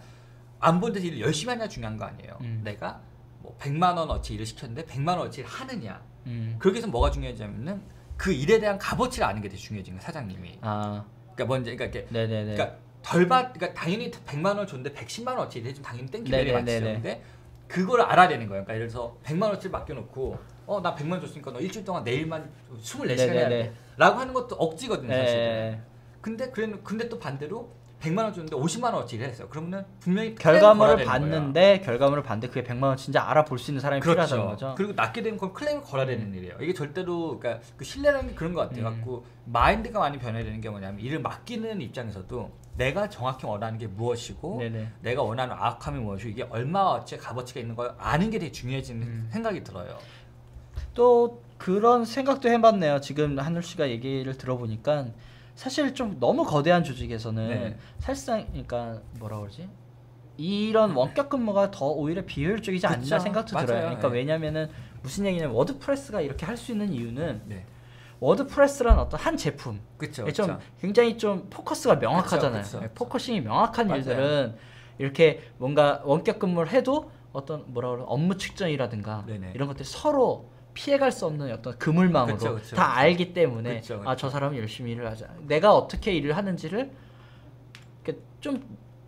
안 본 데서 일을 열심히 하냐 중요한 거 아니에요. 내가 뭐 100만 원 어치 일을 시켰는데 100만 원 어치 일을 하느냐. 그렇게 해서 뭐가 중요하냐면은 그 일에 대한 값어치를 아는 게 되게 중요해지는 거예요, 사장님이. 그러니까 먼저 그러니까 이렇게 그러니까 그러니까 당연히 100만 원을 줬는데 110만 원 어치 일을 해주면 당연히 땡큐베리 맞추는데 그걸 알아야 되는 거예요. 그러니까 예를 들어서 100만 원어치를 맡겨놓고 나 100만 원 줬으니까 너 일주일 동안 내일만 24시간 해야 돼 라고 하는 것도 억지거든요 사실. 근데 또 반대로 100만 원 줬는데 50만 원어치 일을 했어요. 그러면은 분명히 결과물을 봤는데 그게 100만 원 진짜 알아볼 수 있는 사람이 필요하다는 거죠. 그리고 낮게 되면 그건 클레임을 걸어야 되는 일이에요. 이게 절대로 그러니까 그 신뢰라는 게 그런 것 같아요. 갖고 마인드가 많이 변해야 되는 게 뭐냐면 일을 맡기는 입장에서도 내가 정확히 원하는 게 무엇이고 내가 원하는 아웃컴이 무엇이고 이게 얼마어치 값어치가 있는 걸 아는 게 되게 중요해지는 생각이 들어요. 또 그런 생각도 해봤네요. 지금 한울 씨가 얘기를 들어보니까 사실 좀 너무 거대한 조직에서는 사실상 그러니까 뭐라 그러지? 이런 원격 근무가 더 오히려 비효율적이지 않나 생각도 들어요. 그러니까 왜냐면은 무슨 얘기냐면 워드프레스가 이렇게 할 수 있는 이유는 워드프레스라는 어떤 한 제품 좀 굉장히 좀 포커스가 명확하잖아요. 포커싱이 명확한 일들은 이렇게 뭔가 원격 근무를 해도 어떤 뭐라 그러 업무 측정이라든가 이런 것들이 서로 피해갈 수 없는 어떤 그물망으로 다 알기 때문에 저 사람은 열심히 일을 하자. 내가 어떻게 일을 하는지를 좀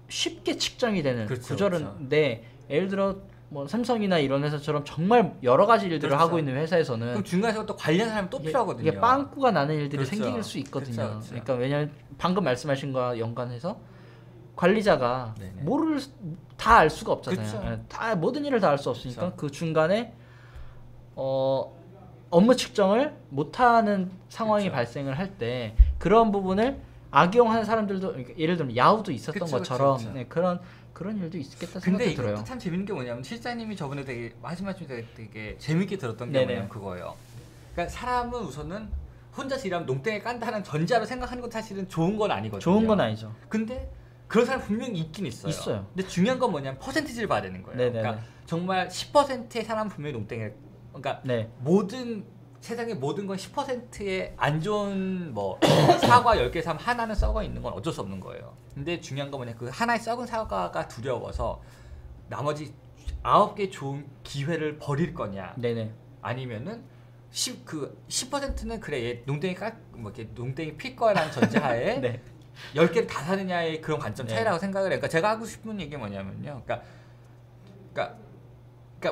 쉽게 측정이 되는 구조인데 예를 들어 뭐 삼성이나 이런 회사처럼 정말 여러 가지 일들을 하고 있는 회사에서는 그럼 중간에서 또 관련 사람이 또 필요하거든요. 이게 빵꾸가 나는 일들이 생길 수 있거든요. 그러니까 왜냐면 방금 말씀하신 거와 연관해서 관리자가 뭐를 다 알 수가 없잖아요. 다 모든 일을 다 알 수 없으니까 그 중간에 업무 측정을 못하는 상황이 발생을 할 때 그런 부분을 악용하는 사람들도 그러니까 예를 들면 야후도 있었던 그쵸, 것처럼 그쵸. 네, 그런 일도 있겠다 근데 생각이 이것도 들어요. 참 재밌는 게 뭐냐면 실장님이 저번에 되게 하신 말씀이 되게 재밌게 들었던 게 네네. 뭐냐면 그거예요. 그러니까 사람은 우선은 혼자서 일하면 농땡이 깐다는 전제로 생각하는 건 사실은 좋은 건 아니거든요. 좋은 건 아니죠. 근데 그런 사람 분명히 있긴 있어요. 있어요. 근데 중요한 건 뭐냐면 퍼센티지를 봐야 되는 거예요. 네네네. 그러니까 정말 10%의 사람 분명히 농땡이. 그러니까 네. 세상의 모든 건 10%의 안 좋은 뭐 사과 10개 사면 하나는 썩어 있는 건 어쩔 수 없는 거예요. 근데 중요한 건 뭐냐 그 하나의 썩은 사과가 두려워서 나머지 9개 좋은 기회를 버릴 거냐 네네. 아니면은 10%는 그래 얘 농땡이 뭐 이렇게 농땡이 필 거라는 전제하에 네. 10개를 다 사느냐의 그런 관점 네. 차이라고 생각을 해요. 그러니까 제가 하고 싶은 얘기가 뭐냐면요. 그러니까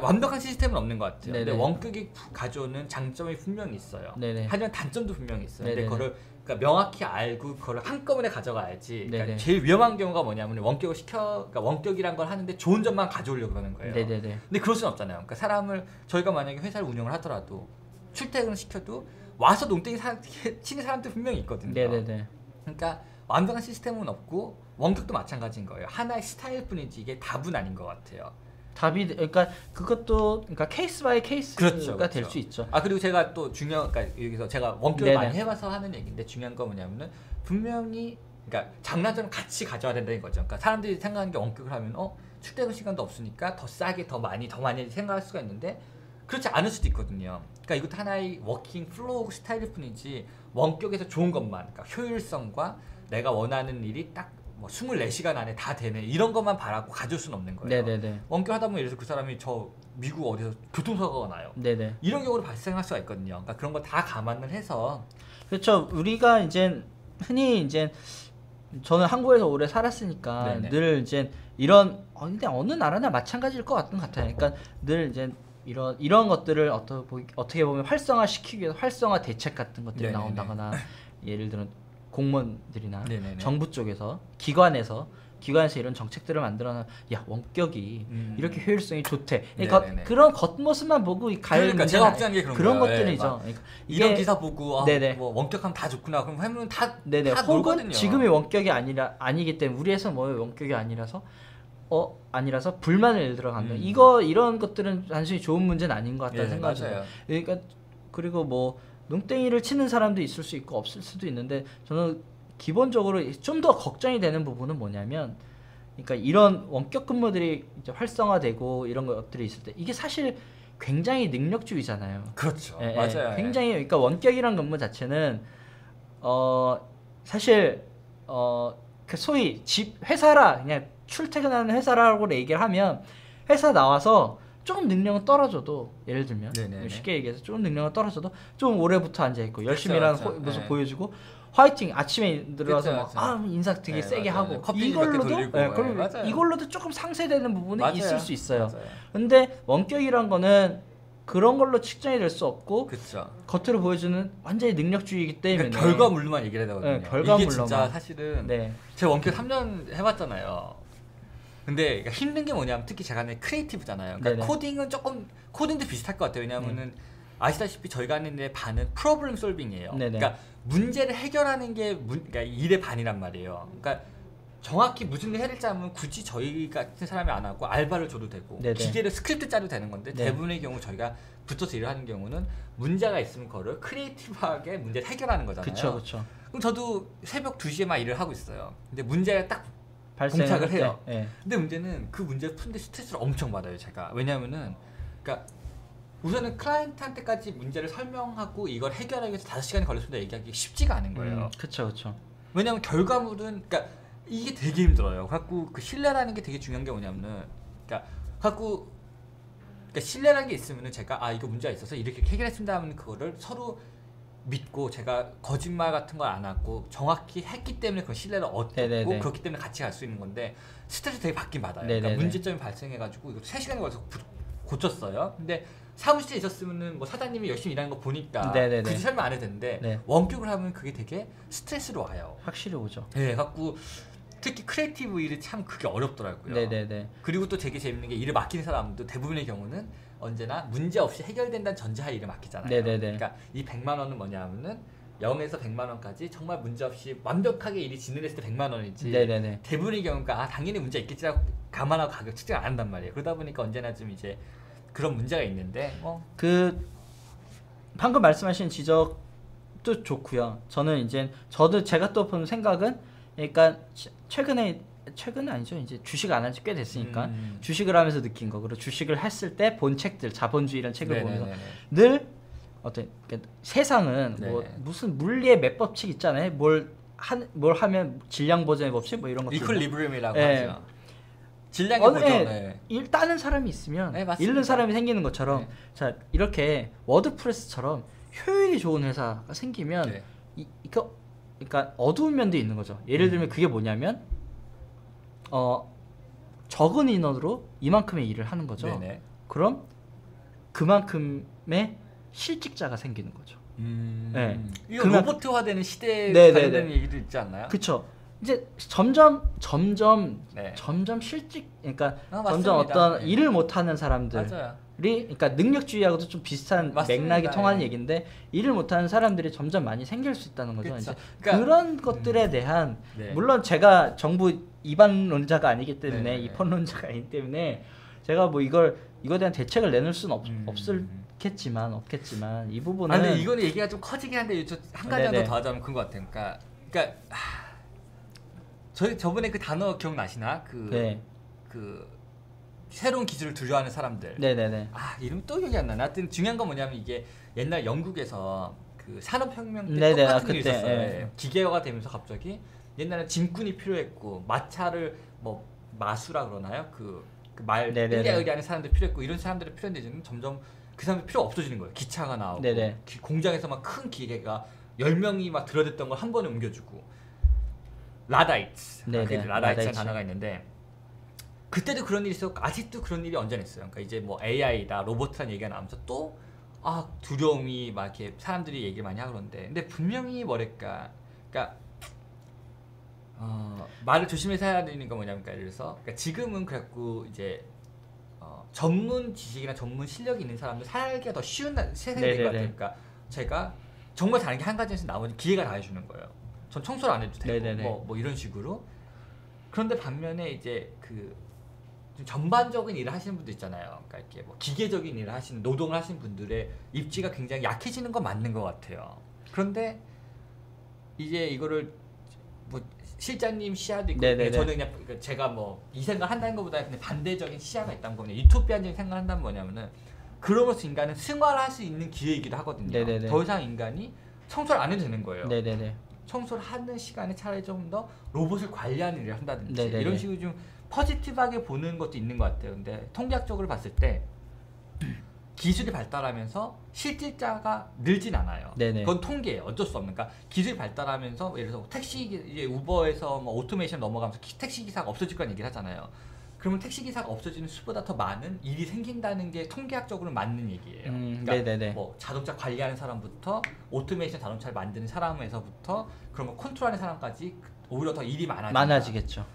완벽한 시스템은 없는 것 같아요. 네네. 근데 원격이 가져오는 장점이 분명히 있어요. 네네. 하지만 단점도 분명히 있어요. 근데 네네. 그거를 그러니까 명확히 알고 그거를 한꺼번에 가져가야지. 그러니까 네네. 제일 위험한 경우가 뭐냐면 원격을 그러니까 원격이란 걸 하는데 좋은 점만 가져오려고 그러는 거예요. 네네네. 근데 그럴 수는 없잖아요. 그러니까 사람을 저희가 만약에 회사를 운영을 하더라도 출퇴근을 시켜도 와서 농땡이 치는 사람들 분명히 있거든요. 네네네. 그러니까 완벽한 시스템은 없고 원격도 마찬가지인 거예요. 하나의 스타일뿐이지 이게 답은 아닌 것 같아요. 답이 그러니까 그것도 그러니까 케이스 바이 케이스가 그렇죠. 될 수 있죠. 아 그리고 제가 또 그러니까 여기서 제가 원격을 네네. 많이 해봐서 하는 얘기인데 중요한 건 뭐냐면은 분명히 그러니까 장단점을 같이 가져와야 된다는 거죠. 그러니까 사람들이 생각하는 게 원격을 하면 출퇴근 시간도 없으니까 더 싸게 더 많이 생각할 수가 있는데 그렇지 않을 수도 있거든요. 그러니까 이것도 하나의 워킹 플로우 스타일일 뿐이지 원격에서 좋은 것만 그러니까 효율성과 내가 원하는 일이 딱 뭐 24시간 안에 다 되네 이런 것만 바라고 가져올 수는 없는 거예요. 네네네. 원격 하다 보면 예를 들어서 그 사람이 저 미국 어디서 교통사고가 나요. 네네. 이런 경우도 발생할 수가 있거든요. 그러니까 그런 거 다 감안을 해서 그렇죠. 우리가 이제 흔히 이제 저는 한국에서 오래 살았으니까 네네. 늘 이제 이런 근데 어느 나라나 마찬가지일 것 같아요. 그러니까 늘 이제 이런 것들을 어떻게 보면 활성화시키기 위해서 활성화 대책 같은 것들이 네네네. 나온다거나 예를 들어 공무원들이나 네네네. 정부 쪽에서 기관에서 이런 정책들을 만들어놔 야 원격이 이렇게 효율성이 좋대. 그러니까 네네네. 그런 겉모습만 보고 그러니까 제가 걱정한 게 그런 거예요. 것들이죠. 예, 막 그러니까 이런 기사 보고 네네. 뭐 원격하면 다 좋구나. 그럼 하면 다 혹은 놀거든요. 지금이 원격이 아니기 때문에 우리 회사 뭐 원격이 아니라서 불만을 예를 들어 갖는 이런 것들은 단순히 좋은 문제는 아닌 것 같다는 생각이 들어요. 그러니까 그리고 뭐 농땡이를 치는 사람도 있을 수 있고 없을 수도 있는데 저는 기본적으로 좀 더 걱정이 되는 부분은 뭐냐면 그러니까 이런 원격 근무들이 이제 활성화되고 이런 것들이 있을 때 이게 사실 굉장히 능력주의잖아요. 그렇죠. 예, 맞아요. 굉장히 그러니까 원격이란 근무 자체는 사실 그 소위 회사라 그냥 출퇴근하는 회사라고 얘기를 하면 회사 나와서 조금 능력은 떨어져도 예를 들면 네네네. 쉽게 얘기해서 조금 능력은 떨어져도 좀 오래부터 앉아 있고 열심히 그쵸, 일하는 그쵸. 모습 네. 보여주고 화이팅 아침에 들어가서 그쵸, 막 인사 되게 네, 세게 맞아요. 하고 커피 몇개 돌리고, 그럼 맞아요. 이걸로도 조금 상쇄되는 부분이 맞아요. 있을 수 있어요. 맞아요. 근데 원격이란 거는 그런 걸로 측정이 될 수 없고 그렇죠. 겉으로 보여주는 완전히 능력주의이기 때문에 그러니까 결과물로만 얘기를 해야 되거든요. 네, 결과물로만. 이게 진짜 사실은 네. 제가 원격 3년 해봤잖아요. 근데 그러니까 힘든 게 뭐냐면 특히 제가 하는 크리에이티브잖아요. 그러니까 네네. 코딩은 조금 코딩도 비슷할 것 같아요. 왜냐하면은 아시다시피 저희가 하는 데 반은 프로블럼 솔빙이에요. 네네. 그러니까 문제를 해결하는 게 그러니까 일의 반이란 말이에요. 그러니까 정확히 무슨 일 해야 될지 하면 굳이 저희 같은 사람이 안 하고 알바를 줘도 되고 네네. 기계를 스크립트 짜도 되는 건데 네. 대부분의 경우 저희가 붙어서 일을 하는 경우는 문제가 있으면 그거를 크리에이티브하게 문제를 해결하는 거잖아요. 그렇죠. 그럼 저도 새벽 2시에 막 일을 하고 있어요. 근데 문제가 딱 발생을 봉착을 할 해요. 때, 네. 근데 문제는 그 문제를 푸는데 스트레스를 엄청 받아요, 제가. 왜냐면은 그러니까 우선은 클라이언트한테까지 문제를 설명하고 이걸 해결하기 위해서 5시간이 걸렸습니다 얘기하기 쉽지가 않은 거예요. 그렇죠. 왜냐면 결과물은 그러니까 이게 되게 힘들어요. 갖고 그 신뢰라는 게 되게 중요한 게 뭐냐면은 그러니까 신뢰라는 게 있으면은 제가 이거 문제가 있어서 이렇게 해결했습니다 하면 그거를 서로 믿고 제가 거짓말 같은 걸 안 하고 정확히 했기 때문에 그 신뢰를 얻고 네네네. 그렇기 때문에 같이 갈 수 있는 건데 스트레스 되게 받긴 받아요. 네네네. 그러니까 문제점이 발생해가지고 이거 3시간에 걸려서 고쳤어요. 근데 사무실에 있었으면은 뭐 사장님이 열심히 일하는 거 보니까 네네네. 굳이 설명 안 해도 되는데 네. 원격을 하면 그게 되게 스트레스로 와요. 확실히 오죠. 네, 갖고 특히 크리에이티브 일이 참 그게 어렵더라고요. 네네네. 그리고 또 되게 재밌는 게 일을 맡기는 사람도 대부분의 경우는 언제나 문제 없이 해결된다는 전제하에 일을 맡기잖아요. 네네네. 그러니까 이 100만 원은 뭐냐 하면은 0에서 100만 원까지 정말 문제없이 완벽하게 일이 진행됐을 때 100만 원이지 네네네. 대부분의 경우가 당연히 문제 있겠지라고 감안하고 가격 측정 안 한단 말이에요. 그러다 보니까 언제나 좀 이제 그런 문제가 있는데 그 방금 말씀하신 지적도 좋고요. 저는 이제 제가 또 본 생각은 그러니까 최근은 아니죠. 이제 주식 안 한 지 꽤 됐으니까 주식을 하면서 느낀 거. 그리고 주식을 했을 때 본 책들, 자본주의라는 책을 보면서 늘 그러니까 세상은 뭐 무슨 물리의 몇 법칙 있잖아요. 뭘 하면 질량 보존의 법칙 뭐 이런 것들. 이퀄리브리움이라고 하죠. 질량의 보존. 따는 사람이 있으면 잃는 사람이 생기는 것처럼 자 이렇게 워드프레스처럼 효율이 좋은 회사가 생기면 그러니까 어두운 면도 있는 거죠. 예를 들면 그게 뭐냐면 적은 인원으로 이만큼의 일을 하는 거죠. 네네. 그럼 그만큼의 실직자가 생기는 거죠. 이거 로봇화되는 시대에 관련된 얘기도 있지 않나요? 그렇죠. 이제 점점 실직, 그러니까 점점 어떤 일을 못하는 사람들이, 그러니까 능력주의하고도 좀 비슷한 맥락이 통하는 얘기인데 일을 못하는 사람들이 점점 많이 생길 수 있다는 거죠. 이제 그러니까, 그런 것들에 대한 물론 제가 정부 이반론자가 아니기 때문에 입헌론자가 아니기 때문에 제가 뭐 이거에 대한 대책을 내놓을 수는 없겠지만 이 부분은 근데 이거는 얘기가 좀 커지긴 한데 한 가지 더 하자면 그런 것 같아요. 그러니까 저번에 그 단어 기억나시나? 그 새로운 기술을 두려워하는 사람들. 네네네. 이름 또 기억이 안 나. 하여튼 중요한 건 뭐냐면 이게 옛날 영국에서 그 산업혁명 때 똑같은 일이 있었어요. 기계화가 되면서 갑자기 옛날에 짐꾼이 필요했고 마차를 뭐 마수라 그러나요? 그 말 의리하는 사람들 필요했고 이런 사람들이 필요한데 이제는 점점 그 사람들 필요 없어지는 거예요. 기차가 나오고 공장에서 막 큰 기계가 10명이 막 들어댔던 걸 한 번에 옮겨주고 라다이츠 라다이츠라는 단어가 있는데 그때도 그런 일이 있었고 아직도 그런 일이 언제나 있어요. 그러니까 이제 뭐 AI다 로봇이라는 얘기가 나오면서 또 두려움이 막 이렇게 사람들이 얘기를 많이 하고 그러는데 근데 분명히 뭐랄까 그러니까 말을 조심해서 해야 되는 건 뭐냐면 예를 들어서 그러니까 지금은 그래갖고 이제 전문 지식이나 전문 실력이 있는 사람들 살기가 더 쉬운 세상이 된 것 같아요. 그러니까 제가 정말 다른 게 한 가지에서 나머지 기회가 다 해주는 거예요. 전 청소를 안 해도 되고 뭐 이런 식으로. 그런데 반면에 이제 좀 전반적인 일을 하시는 분들 있잖아요. 그러니까 이렇게 뭐 기계적인 일을 하시는 노동을 하시는 분들의 입지가 굉장히 약해지는 건 맞는 것 같아요. 그런데 이제 이거를 뭐 실장님 시야도 있고 저는 그냥 제가 뭐 이 생각 한다는 것보다 그냥 반대적인 시야가 있다는 거냐 유토피아적인 생각을 한다면 뭐냐면은 그러면서 인간은 승화를 할 수 있는 기회이기도 하거든요. 더 이상 인간이 청소를 안 해도 되는 거예요. 청소를 하는 시간에 차라리 좀 더 로봇을 관리하는 일을 한다든지 이런 식으로 좀 포지티브하게 보는 것도 있는 것 같아요. 근데 통계학적으로 봤을 때 기술이 발달하면서 실질자가 늘진 않아요. 그건 통계예요. 어쩔 수 없는. 그러니까 기술이 발달하면서 예를 들어서 이제 우버에서 뭐 오토메이션 넘어가면서 택시 기사가 없어질 거란 얘기를 하잖아요. 그러면 택시 기사가 없어지는 수보다 더 많은 일이 생긴다는 게 통계학적으로 맞는 얘기예요. 그러니까 뭐 자동차 관리하는 사람부터 오토메이션 자동차를 만드는 사람에서부터 그런 거 컨트롤하는 사람까지 오히려 더 일이 많아지겠죠.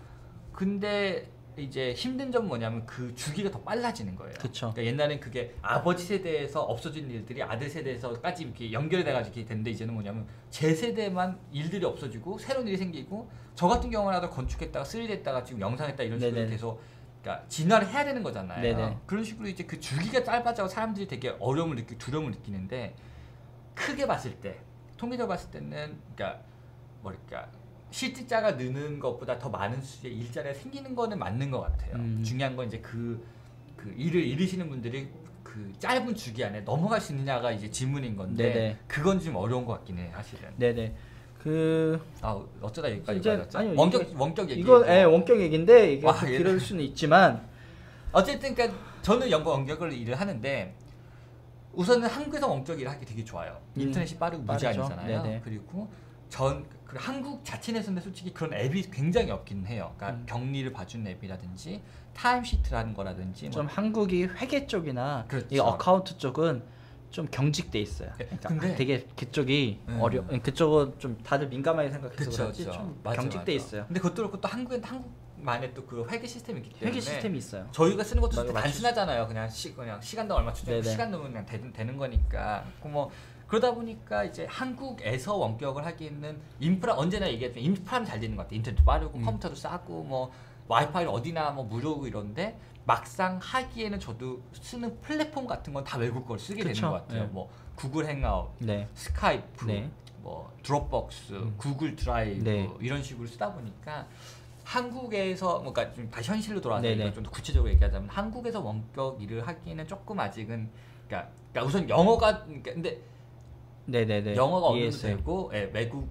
근데 이제 힘든 점은 뭐냐면 그 주기가 더 빨라지는 거예요. 그러니까 옛날엔 그게 아버지 세대에서 없어진 일들이 아들 세대에서까지 이렇게 연결돼가지고 이렇게 되는데 이제는 뭐냐면 제 세대만 일들이 없어지고 새로운 일이 생기고 저 같은 경우라도 건축했다가 3D 했다가 지금 영상했다 이런 식으로 계속 그러니까 진화를 해야 되는 거잖아요. 그런 식으로 이제 그 주기가 짧아져서 사람들이 되게 어려움을 느끼고 두려움을 느끼는데 크게 봤을 때 통계적으로 봤을 때는 그러니까 뭐랄까 실질자가 느는 것보다 더 많은 수의 일자리가 생기는 거는 맞는 것 같아요. 중요한 건 이제 그 일을 이루시는 분들이 그 짧은 주기 안에 넘어갈 수 있느냐가 이제 질문인 건데 그건 좀 어려운 것 같긴 해 사실은. 어쩌다 여기까지 가졌죠? 원격 얘기. 이거 원격 얘기인데 이게 길어질 수는 있지만 어쨌든 그러니까 저는 원격을 일을 하는데 우선은 한국에서 원격 일을 하기 되게 좋아요. 인터넷이 빠르고 무제한이잖아요. 그리고 한국 자체 내에서는 솔직히 그런 앱이 굉장히 없긴 해요. 그러니까 격리를 봐주는 앱이라든지 타임시트라는 거라든지 좀 한국이 회계 쪽이나 이 어카운트 쪽은 좀 경직돼 있어요. 근데 되게 그쪽이 그쪽은 좀 다들 민감하게 생각해서 그렇지 좀 경직돼 있어요. 근데 그것도 그렇고 또 한국만의 또 그 회계 시스템이 있기 때문에 회계 시스템이 있어요. 저희가 쓰는 것도 단순하잖아요. 그냥 시간당 얼마 추정 시간 넣으면 그냥 되는 거니까. 뭐 그러다 보니까 이제 한국에서 원격을 하기에는 인프라 언제나 얘기했지만 인프라는 잘 되는 것 같아요. 인터넷도 빠르고 컴퓨터도 싸고 뭐 와이파이는 어디나 뭐 무료고 이런데 막상 하기에는 저도 쓰는 플랫폼 같은 건 다 외국 걸 쓰게 그쵸. 되는 것 같아요. 네. 뭐 구글 행아웃, 네. 스카이프, 네. 뭐 드롭박스, 구글 드라이브 네. 이런 식으로 쓰다 보니까 한국에서 그러니까 좀 다시 현실로 돌아와서 네네. 좀 더 구체적으로 얘기하자면 한국에서 원격 일을 하기에는 조금 아직은 그러니까 우선 영어가 그러니까 근데 네네네. 영어가 어느 정도 이해했어요. 되고 예, 외국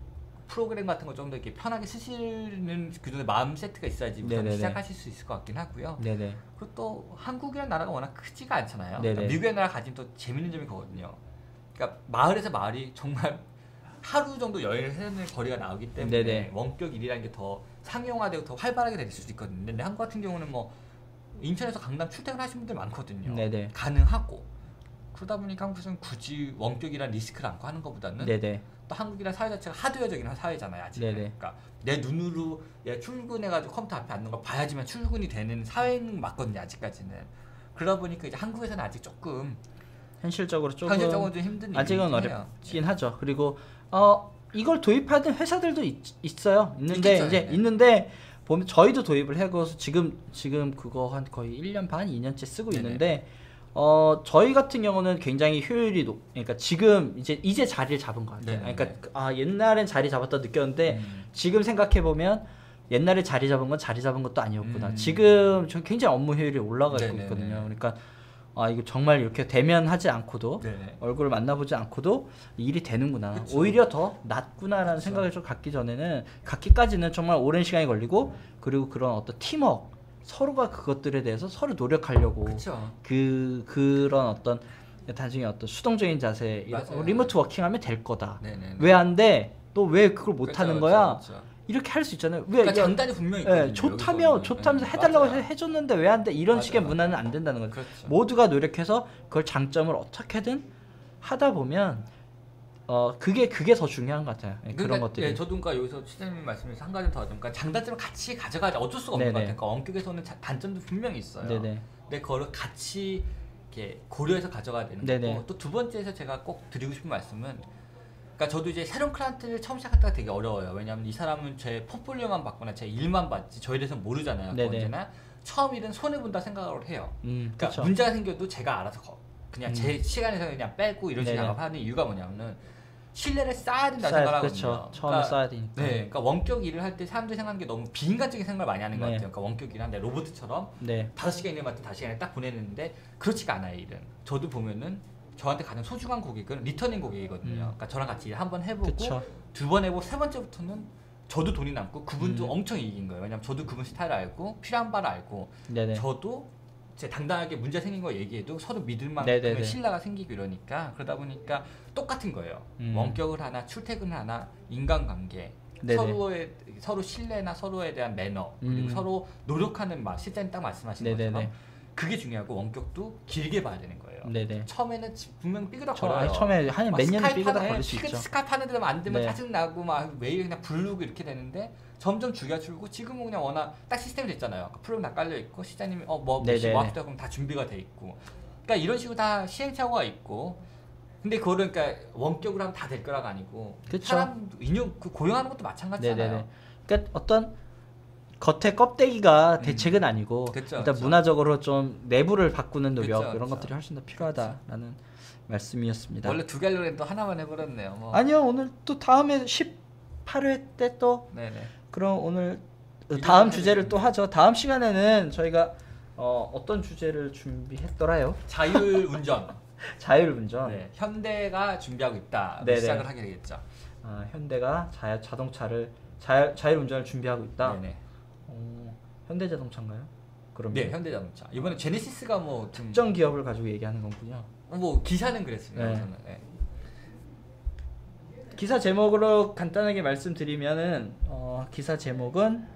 프로그램 같은 거 좀 더 이렇게 편하게 쓰시는 그 정도 마음 세트가 있어야지 우선 네네네. 시작하실 수 있을 것 같긴 하고요. 네네. 그리고 또 한국이라는 나라가 워낙 크지가 않잖아요. 네네. 그러니까 미국의 나라 가진 또 재밌는 점이 그거거든요. 그러니까 마을에서 마을이 정말 하루 정도 여행을 해야 되는 거리가 나오기 때문에 네네. 원격 일이라는 게 더 상용화되고 더 활발하게 될 수도 있거든요. 근데 한국 같은 경우는 뭐 인천에서 강남 출퇴근하시는 분들 많거든요. 네네. 가능하고 그러다 보니까 한국에서는 굳이 원격이란 리스크를 안고 하는 것보다는 네네. 또 한국이란 사회 자체가 하드웨어적인 사회잖아요. 아직. 네네. 그러니까 내 눈으로 출근해가지고 컴퓨터 앞에 앉는 걸 봐야지만 출근이 되는 사회는 맞거든요. 아직까지는. 그러다 보니까 이제 한국에서는 아직 조금 현실적으로 조금 현실적으로 좀 힘든 아직은 일이긴 해요. 어렵긴 하죠. 그리고 이걸 도입하는 회사들도 있어요. 있는데 있겠죠, 이제 네. 있는데 보면 저희도 도입을 해서 지금 그거 한 거의 1년 반, 2년째 쓰고 네네. 있는데 저희 같은 경우는 굉장히 효율이 그러니까 지금 이제 자리를 잡은 것 같아요. 네네네. 그러니까 옛날엔 자리 잡았다 느꼈는데 지금 생각해 보면 옛날에 자리 잡은 건 자리 잡은 것도 아니었구나. 지금 좀 굉장히 업무 효율이 올라가고 네네네. 있거든요. 그러니까 이거 정말 이렇게 대면하지 않고도 네네. 얼굴을 만나보지 않고도 일이 되는구나. 그쵸. 오히려 더 낫구나라는 그쵸. 생각을 좀 갖기까지는 정말 오랜 시간이 걸리고 그리고 그런 어떤 팀워크 서로가 그것들에 대해서 서로 노력하려고 그렇죠. 그런 어떤 단순히 어떤 수동적인 자세 맞아요. 리모트 워킹하면 될 거다. 네네. 왜 안 돼? 또 왜 그걸 못 그쵸, 하는 그쵸, 거야? 그쵸. 이렇게 할 수 있잖아요. 왜 그러니까 이게- 장단이 분명히 있거든요. 좋다면서 네, 해달라고 맞아요. 해줬는데 왜 안 돼? 이런 맞아요, 식의 맞아요. 문화는 안 된다는 거죠. 그렇죠. 모두가 노력해서 그걸 장점을 어떻게든 하다 보면 그게 더 중요한 것 같아요. 그런 그러니까, 것들이. 예, 저도 그러니까 여기서 시장님 말씀에서 한 가지 더 하자면 그러니까 장단점을 같이 가져가자 어쩔 수가 없는 것 네네. 같아요. 그러니까 원격에서는 단점도 분명히 있어요. 네네. 근데 그걸 같이 이렇게 고려해서 가져가야 되는 네네. 거고 또 두 번째에서 제가 꼭 드리고 싶은 말씀은 그러니까 저도 이제 새로운 클라이언트를 처음 시작할 때가 되게 어려워요. 왜냐하면 이 사람은 제 포트폴리오만 봤거나 제 일만 봤지 저에 대해서 모르잖아요. 네네. 언제나 처음 일은 손해 본다 생각을 해요. 그러니까 그쵸. 문제가 생겨도 제가 알아서 그냥 제 시간에서 그냥 빼고 이런 식으로 네네. 작업하는 이유가 뭐냐면은 신뢰를 쌓아야 된다고 쌓아야- 생각하거든요. 그쵸. 처음에 쌓아야 되니까. 네, 그러니까 원격 일을 할 때 사람들이 생각하는 게 너무 비인간적인 생각을 많이 하는 것 네. 같아요. 그러니까 원격 일을 하는데 로봇처럼 네. 5시간 있는 것 같은 5시간에 딱 보내는데 그렇지가 않아요, 일은. 저도 보면은 저한테 가장 소중한 고객은 리터닝 고객이거든요. 그러니까 저랑 같이 일 한번 해보고 그쵸. 두 번 해보고 세 번째부터는 저도 돈이 남고 그분도 엄청 이익인 거예요. 왜냐면 저도 그분 스타일 알고 필요한 바를 알고 네네. 저도 제 당당하게 문제 생긴 거 얘기해도 서로 믿을 네네네. 만큼의 신뢰가 생기고 이러니까 그러다 보니까 똑같은 거예요. 원격을 하나 출퇴근을 하나 인간관계 네네. 서로 신뢰나 서로에 대한 매너 그리고 서로 노력하는 맛 실장님 딱 말씀하신 네네네. 것처럼 그게 중요하고 원격도 길게 봐야 되는 거예요. 네네. 처음에는 분명 삐그덕거려요. 처음에 한 몇 년은 삐그덕거릴 수 있죠. 스카이프 하는 데만 안 되면 네. 짜증 나고 막 메일 그냥 부르고 이렇게 되는데 점점 주기가 줄고 지금은 그냥 워낙 딱 시스템이 됐잖아요. 프로그램 다 깔려 있고 시장님이 뭐 네네. 합시다 그럼 다 준비가 돼 있고. 그러니까 이런 식으로 다 시행착오가 있고. 근데 그거를 그러니까 원격으로 하면 다 될 거라가 아니고 그쵸. 사람 인용 고용하는 것도 마찬가지잖아요. 네네네. 그러니까 어떤 겉에 껍데기가 대책은 아니고 그쵸, 일단 그쵸. 문화적으로 좀 내부를 바꾸는 노력 그쵸, 이런 그쵸. 것들이 훨씬 더 필요하다라는 말씀이었습니다. 원래 두 개 하려고 했는데 하나만 해버렸네요. 뭐. 아니요, 오늘 또 다음에 18회 때 또 네네. 그럼 오늘 이거 다음 해야 주제를 되겠네. 또 하죠. 다음 시간에는 저희가 어떤 주제를 준비했더라요? 자율운전. 자율운전. 네, 현대가 준비하고 있다. 네네. 시작을 하게 되겠죠. 현대가 자동차를 자율운전을 준비하고 있다. 네네. 현대자동차인가요? 그럼 네, 현대자동차. 이번에 제네시스가 뭐좀 특정 기업을 가지고 얘기하는 거군요. 뭐 기사는 그랬습니다. 네. 저는. 네. 기사 제목으로 간단하게 말씀드리면은 기사 제목은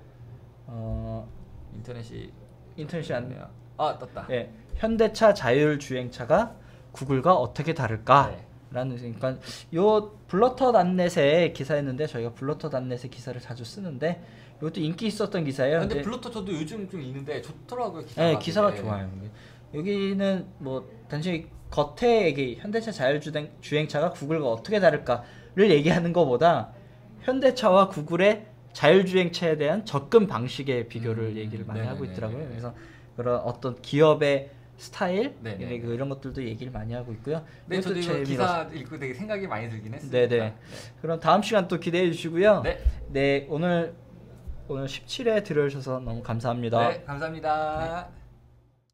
인터넷이 안 네요. 아 떴다. 네, 현대차 자율주행차가 구글과 어떻게 다를까? 네. 라는 그러니까 요 블러터닷넷의 기사였는데 저희가 블러터닷넷의 기사를 자주 쓰는데 이것도 인기 있었던 기사예요. 근데 블루투 저도 요즘 좀 있는데 좋더라고요. 기사가. 네, 기사가 되게. 좋아요. 여기는 뭐 단순히 겉에 얘기 현대차 자율주행차가 구글과 어떻게 다를까를 얘기하는 것보다 현대차와 구글의 자율주행차에 대한 접근 방식의 비교를 얘기를 많이 하고 있더라고요. 그래서 그런 어떤 기업의 스타일 이런 것들도 얘기를 많이 하고 있고요. 네, 저도 이거 기사 읽고 되게 생각이 많이 들긴 했습니다. 네네. 네. 그럼 다음 시간 또 기대해 주시고요. 네. 네, 오늘 17회 들어주셔서 너무 감사합니다. 네, 감사합니다. 네.